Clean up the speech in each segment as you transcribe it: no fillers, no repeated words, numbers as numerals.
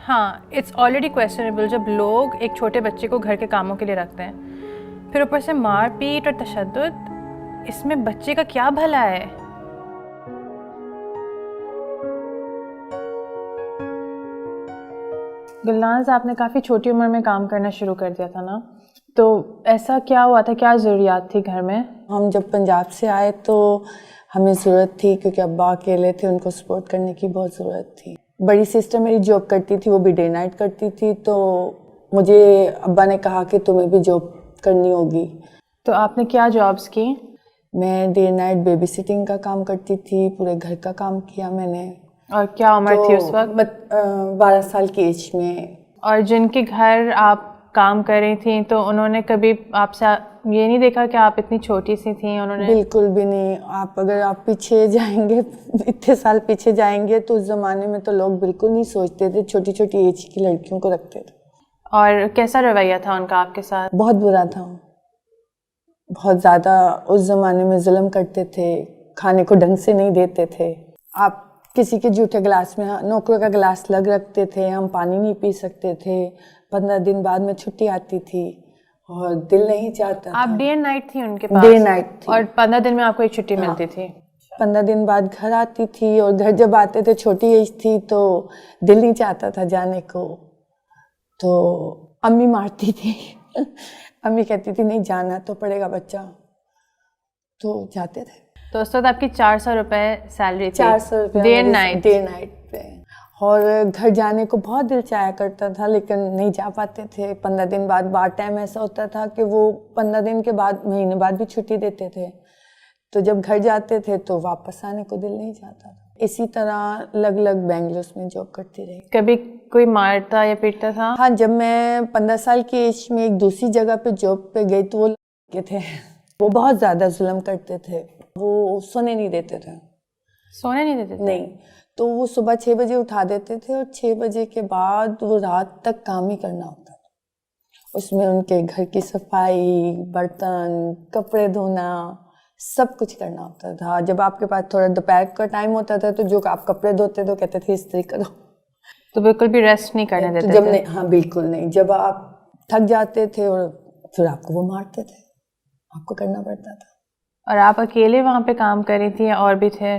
हाँ, it's already questionable जब लोग एक छोटे बच्चे को घर के कामों के लिए रखते हैं, फिर ऊपर से मार पीट और तशद्दुद। इसमें बच्चे का क्या भला है? गुलनाज, आपने काफ़ी छोटी उम्र में काम करना शुरू कर दिया था ना, तो ऐसा क्या हुआ था, क्या ज़रूरियात थी घर में? हम जब पंजाब से आए तो हमें ज़रूरत थी, क्योंकि अब्बा अकेले थे, उनको सपोर्ट करने की बहुत ज़रूरत थी। बड़ी सिस्टर मेरी जॉब करती थी, वो भी डे नाइट करती थी, तो मुझे अब्बा ने कहा कि तुम्हें भी जॉब करनी होगी। तो आपने क्या जॉब्स की? मैं डे नाइट बेबी सिटिंग का काम करती थी, पूरे घर का काम किया मैंने। और क्या उम्र थी उस वक्त? 12 साल की एज में। और जिनके घर आप काम कर रही थी, तो उन्होंने कभी आपसे ये नहीं देखा कि आप इतनी छोटी सी थी? उन्होंने बिल्कुल भी नहीं। अगर आप पीछे जाएंगे, इतने साल पीछे जाएंगे, तो उस ज़माने में तो लोग बिल्कुल नहीं सोचते थे, छोटी छोटी एज की लड़कियों को रखते थे। और कैसा रवैया था उनका आपके साथ? बहुत बुरा था, बहुत ज़्यादा। उस ज़माने में जुल्म करते थे, खाने को ढंग से नहीं देते थे। आप किसी के जूठे गिलास में नौकरों का गिलास लग रखते थे, हम पानी नहीं पी सकते थे। 15 दिन बाद में छुट्टी आती थी और दिल नहीं चाहता आप था। डे एंड नाइट थी उनके पास? डे नाइट थी। और 15 दिन में आपको एक छुट्टी मिलती थी? 15 दिन बाद घर आती थी, और घर जब आते थे, छोटी एज थी, तो दिल नहीं चाहता था जाने को, तो अम्मी मारती थी। अम्मी कहती थी नहीं जाना तो पड़ेगा बच्चा, तो जाते थे। तो उस वक्त आपकी 400 रुपये सैलरी थी? 400 रुपये day and night? Day night पे। और घर जाने को बहुत दिल चाहा करता था, लेकिन नहीं जा पाते थे। 15 दिन बाद बार टाइम ऐसा होता था कि वो 15 दिन के बाद, महीने बाद भी छुट्टी देते थे, तो जब घर जाते थे तो वापस आने को दिल नहीं चाहता था। इसी तरह अलग अलग बेंगलुरु में जॉब करती रही। कभी कोई मारता या पीटता था? हाँ, जब मैं 15 साल की एज में एक दूसरी जगह पे जॉब पे गई, तो वो लड़के थे, वो बहुत ज़्यादा जुल्म करते थे। वो सोने नहीं देते थे। सोने नहीं देते थे? नहीं। तो वो सुबह 6 बजे उठा देते थे, और 6 बजे के बाद वो रात तक काम ही करना होता था। उसमें उनके घर की सफाई, बर्तन, कपड़े धोना, सब कुछ करना होता था। जब आपके पास थोड़ा दोपहर का टाइम होता था, तो जो आप कपड़े धोते तो कहते थे इस्त्री करो। तो बिल्कुल भी रेस्ट नहीं करने देते जब थे? नहीं, हाँ बिल्कुल नहीं। जब आप थक जाते थे, और फिर आपको वो मारते थे, आपको करना पड़ता था। और आप अकेले वहाँ पे काम कर रही थी या और भी थे?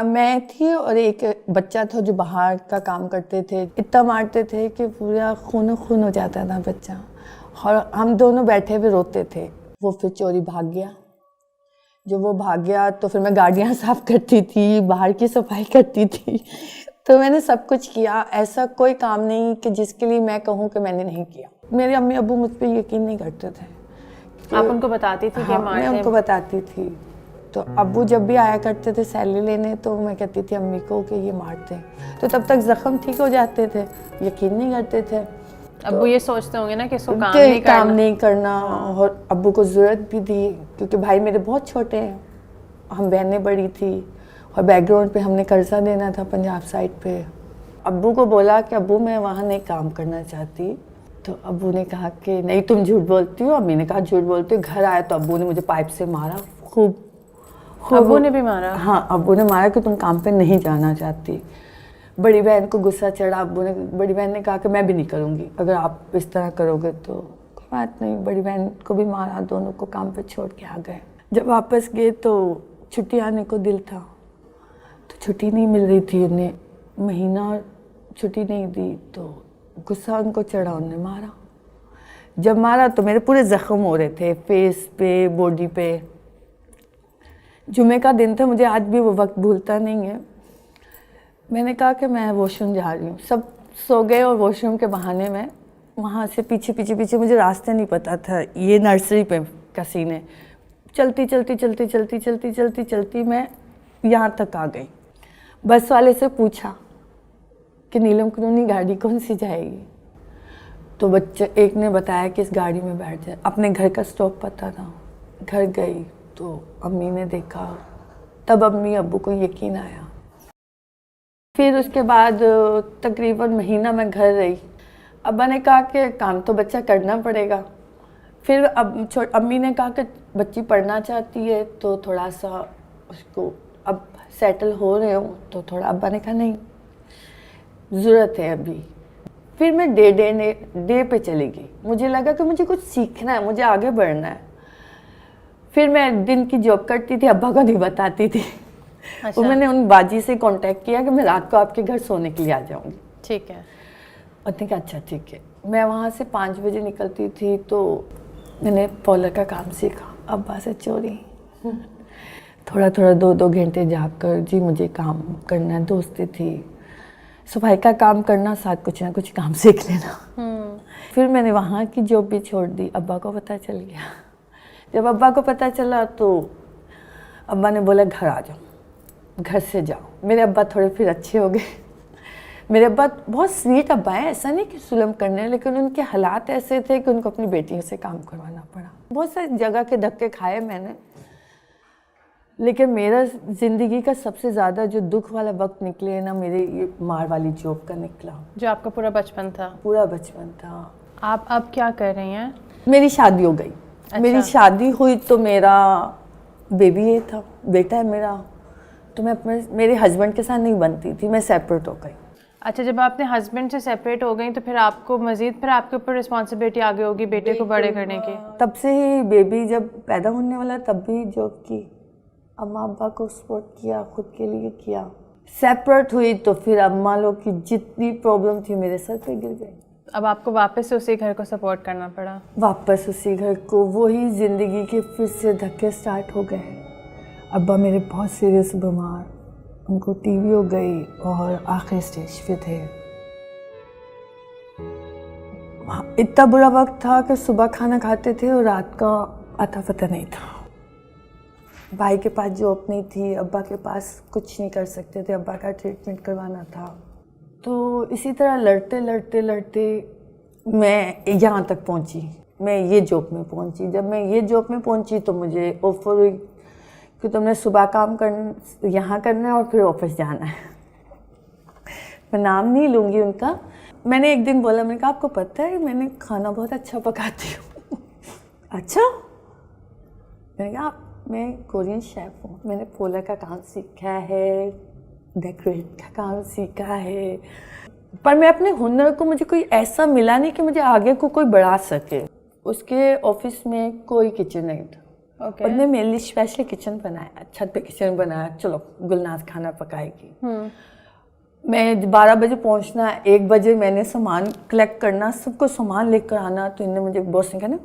मैं थी और एक बच्चा था जो बाहर का काम करते थे। इतना मारते थे कि पूरा खून खून हो जाता था बच्चा, और हम दोनों बैठे हुए रोते थे। वो फिर चोरी भाग गया। जब वो भाग गया तो फिर मैं गाड़ियाँ साफ करती थी, बाहर की सफाई करती थी। तो मैंने सब कुछ किया। ऐसा कोई काम नहीं कि जिसके लिए मैं कहूँ कि मैंने नहीं किया। मेरे अम्मी अब्बू मुझ पर यकीन नहीं करते थे। आप उनको बताती थी? हाँ, मैं उनको बताती थी। तो अब्बू जब भी आया करते थे सैलरी लेने, तो मैं कहती थी अम्मी को कि ये मारते हैं, तो तब तक जख्म ठीक हो जाते थे। यकीन नहीं करते थे। अब्बू ये सोचते होंगे ना कि इसको काम नहीं करना। और अब्बू को ज़रूरत भी थी, क्योंकि भाई मेरे बहुत छोटे हैं, हम बहनें बड़ी थी, और बैकग्राउंड पे हमने कर्जा देना था पंजाब साइड पे। अब्बू को बोला कि अब्बू मैं वहाँ नहीं काम करना चाहती, तो अब्बू ने कहा कि नहीं तुम झूठ बोलती हो। अम्मी ने कहा झूठ बोलती हो। घर आया तो अब्बू ने मुझे पाइप से मारा खूब। अब्बू ने भी मारा? हाँ, अब्बू ने मारा कि तुम काम पे नहीं जाना चाहती। बड़ी बहन को गुस्सा चढ़ा। बड़ी बहन ने कहा कि मैं भी नहीं करूँगी, अगर आप इस तरह करोगे तो। कोई बात नहीं, बड़ी बहन को भी मारा, दोनों को काम पे छोड़ के आ गए। जब वापस गए तो छुट्टी आने को दिल था, तो छुट्टी नहीं मिल रही थी। उन्हें महीना छुट्टी नहीं दी, तो गुस्सा उनको चढ़ा, उन्हें मारा। जब मारा तो मेरे पूरे ज़ख्म हो रहे थे, फेस पे, बॉडी पे। जुमे का दिन था, मुझे आज भी वो वक्त भूलता नहीं है। मैंने कहा कि मैं वॉशरूम जा रही हूँ। सब सो गए, और वॉशरूम के बहाने में वहाँ से पीछे मुझे रास्ते नहीं पता था। ये नर्सरी पे का सीन है। चलती मैं यहाँ तक आ गई। बस वाले से पूछा कि नीलम कॉलोनी गाड़ी कौन सी जाएगी, तो बच्चे एक ने बताया कि इस गाड़ी में बैठ जाए। अपने घर का स्टॉप पता था। घर गई तो अम्मी ने देखा, तब अम्मी अब्बू को यकीन आया। फिर उसके बाद तकरीबन महीना मैं घर रही। अब्बा ने कहा कि काम तो बच्चा करना पड़ेगा। फिर अम्मी ने कहा कि बच्ची पढ़ना चाहती है, तो थोड़ा सा उसको, अब सेटल हो रहे हो तो थोड़ा। अब्बा ने कहा नहीं, ज़रूरत है अभी। फिर मैं डे पे चली गई। मुझे लगा कि मुझे कुछ सीखना है, मुझे आगे बढ़ना है। फिर मैं दिन की जॉब करती थी, अब्बा को नहीं बताती थी। अच्छा। तो मैंने उन बाजी से कांटेक्ट किया कि मैं रात को आपके घर सोने के लिए आ जाऊंगी। ठीक है। उसने कहा अच्छा ठीक है। मैं वहाँ से 5 बजे निकलती थी, तो मैंने पार्लर का काम सीखा अब्बा से चोरी। थोड़ा थोड़ा 2-2 घंटे जाकर, जी मुझे काम करना है, दोस्ती थी, सफाई का काम करना, साथ कुछ ना कुछ काम सीख लेना। फिर मैंने वहाँ की जॉब भी छोड़ दी। अब्बा को पता चल गया। जब अब्बा को पता चला तो अब्बा ने बोला घर आ जाओ, घर से जाओ। मेरे अब्बा थोड़े फिर अच्छे हो गए। मेरे अब्बा बहुत स्वीट अब्बा हैं, ऐसा नहीं कि जुल्म करने, लेकिन उनके हालात ऐसे थे कि उनको अपनी बेटियों से काम करवाना पड़ा। बहुत सारी जगह के धक्के खाए मैंने, लेकिन मेरा ज़िंदगी का सबसे ज़्यादा जो दुख वाला वक्त निकले ना, मेरे ये मार वाली जॉब का निकला। जो आपका पूरा बचपन था। पूरा बचपन था। आप अब क्या कर रही हैं? मेरी शादी हो गई। अच्छा। मेरी शादी हुई तो मेरा बेबी ये था, बेटा है मेरा। तो मैं अपने मेरे हस्बैंड के साथ नहीं बनती थी, मैं सेपरेट हो गई। अच्छा, जब आप अपने हस्बैंड से सेपरेट हो गई तो फिर आपको मज़ीद फिर आपके ऊपर रिस्पॉन्सिबिलिटी आगे होगी बेटे को बड़े करने की। तब से ही बेबी जब पैदा होने वाला तब भी जॉब की, अम्मा अब्बा को सपोर्ट किया, खुद के लिए किया। सेपरेट हुई तो फिर अम्मा लोग की जितनी प्रॉब्लम थी मेरे सर पे गिर गई। अब आपको वापस से उसी घर को सपोर्ट करना पड़ा। वापस उसी घर को, वही ज़िंदगी के फिर से धक्के स्टार्ट हो गए। अब्बा मेरे बहुत सीरियस बीमार, उनको टीबी हो गई और आखिरी स्टेज पे थे। इतना बुरा वक्त था कि सुबह खाना खाते थे और रात का अता पता नहीं था। भाई के पास जॉब नहीं थी, अब्बा के पास कुछ नहीं कर सकते थे, अब्बा का ट्रीटमेंट करवाना था। तो इसी तरह लड़ते लड़ते लड़ते मैं यहाँ तक पहुँची, मैं ये जॉब में पहुँची। जब मैं ये जॉब में पहुँची तो मुझे ऑफर हुई कि तुमने सुबह काम यहाँ करना है और फिर ऑफिस जाना है। मैं नाम नहीं लूँगी उनका। मैंने एक दिन बोला, मैंने कहा आपको पता है मैंने खाना बहुत अच्छा पकाती हूँ। अच्छा? मैंने कहा मैं कोरियन शेफ़ हूँ, मैंने पोलर का काम सीखा है, डेकोरेट का काम सीखा है, पर मैं अपने हुनर को, मुझे कोई ऐसा मिला नहीं कि मुझे आगे को कोई बढ़ा सके। उसके ऑफिस में कोई किचन नहीं था। ओके। उसने मेरे लिए स्पेशल किचन बनाया, छत पे किचन बनाया, चलो गुलनाज खाना पकाएगी। मैं 12 बजे पहुंचना, 1 बजे मैंने सामान कलेक्ट करना, सबको सामान लेकर आना। तो इन्होंने मुझे बॉस ने कहा ना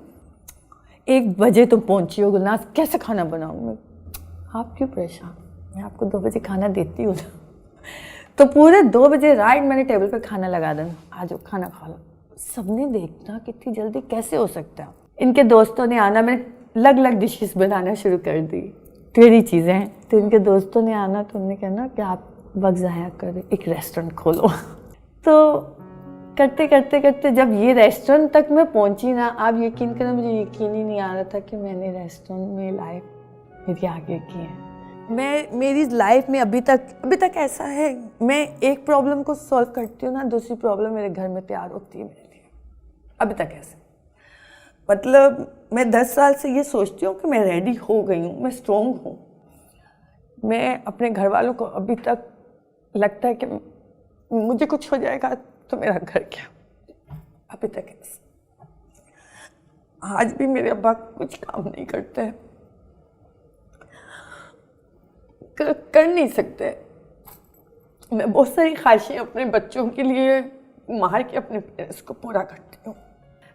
1 बजे तुम पहुंची हो गुलनाज, कैसे खाना बनाऊँ मैं? आप क्यों परेशान, मैं आपको 2 बजे खाना देती हूँ। तो पूरे 2 बजे राइट मैंने टेबल पे खाना लगा देना, आ जाओ खाना खा लो। सबने देखना कितनी जल्दी कैसे हो सकता है। इनके दोस्तों ने आना, मैंने अलग अलग डिशेस बनाना शुरू कर दी, टेढ़ी चीज़ें हैं। तो इनके दोस्तों ने आना तो उन्होंने कहना कि आप वक्त ज़ाया करें, एक रेस्टोरेंट खोलो। तो करते करते करते जब ये रेस्टोरेंट तक मैं पहुंची ना, आप यकीन करें मुझे यकीन ही नहीं आ रहा था कि मैंने रेस्टोरेंट में लाइफ मेरी आगे की है। मेरी लाइफ में अभी तक ऐसा है, मैं एक प्रॉब्लम को सॉल्व करती हूँ ना, दूसरी प्रॉब्लम मेरे घर में तैयार होती है मेरे लिए। अभी तक ऐसे, मतलब मैं 10 साल से ये सोचती हूँ कि मैं रेडी हो गई हूँ, मैं स्ट्रॉन्ग हूँ। मैं अपने घर वालों को अभी तक लगता है कि मुझे कुछ हो जाएगा तो मेरा घर क्या, अभी तक ऐसे। आज भी मेरे अब्बा कुछ काम नहीं करते, कर नहीं सकते। मैं बहुत सारी ख्वाहिशें अपने बच्चों के लिए मार के अपने पेरेंट्स को पूरा करती हूँ।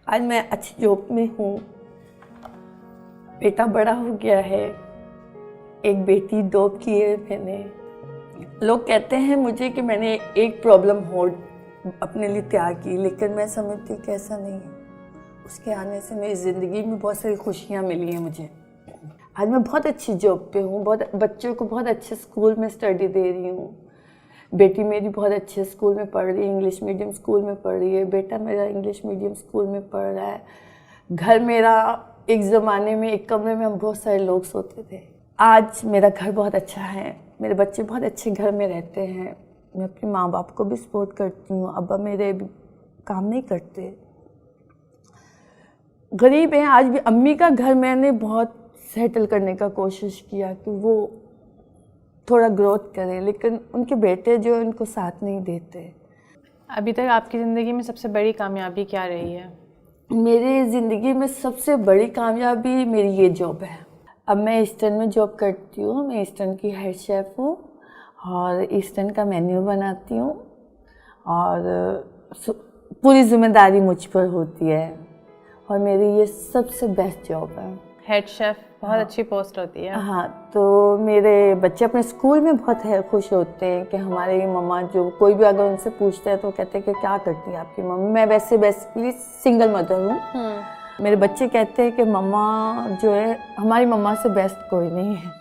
आज मैं अच्छी जॉब में हूँ, बेटा बड़ा हो गया है, एक बेटी 2 की है मैंने। लोग कहते हैं मुझे कि मैंने एक प्रॉब्लम हो अपने लिए तैयार की, लेकिन मैं समझती कि ऐसा नहीं है। उसके आने से मेरी ज़िंदगी में बहुत सारी खुशियाँ मिली हैं मुझे। आज मैं बहुत अच्छी जॉब पे हूँ, बहुत बच्चों को बहुत अच्छे स्कूल में स्टडी दे रही हूँ। बेटी मेरी बहुत अच्छे स्कूल में पढ़ रही है, इंग्लिश मीडियम स्कूल में पढ़ रही है। बेटा मेरा इंग्लिश मीडियम स्कूल में पढ़ रहा है। घर मेरा, एक ज़माने में एक कमरे में हम बहुत सारे लोग सोते थे, आज मेरा घर बहुत अच्छा है, मेरे बच्चे बहुत अच्छे घर में रहते हैं। मैं अपने माँ बाप को भी सपोर्ट करती हूँ। अब्बा मेरे काम नहीं करते, गरीब हैं। आज भी अम्मी का घर मैंने बहुत सेटल करने का कोशिश किया कि वो थोड़ा ग्रोथ करें, लेकिन उनके बेटे जो उनको साथ नहीं देते। अभी तक आपकी ज़िंदगी में सबसे बड़ी कामयाबी क्या रही है? मेरी ज़िंदगी में सबसे बड़ी कामयाबी मेरी ये जॉब है। अब मैं ईस्टर्न में जॉब करती हूँ, मैं ईस्टर्न की हेड शेफ़ हूँ और ईस्टर्न का मेन्यू बनाती हूँ और पूरी जिम्मेदारी मुझ पर होती है और मेरी ये सबसे बेस्ट जॉब है। हेड शेफ़ बहुत अच्छी पोस्ट होती है। हाँ, तो मेरे बच्चे अपने स्कूल में बहुत खुश होते हैं कि हमारी मम्मा, जो कोई भी अगर उनसे पूछता है तो कहते हैं कि क्या करती है आपकी मम्मी। मैं वैसे बेसिकली सिंगल मदर हूँ। मेरे बच्चे कहते हैं कि मम्मा जो है, हमारी मम्मा से बेस्ट कोई नहीं है।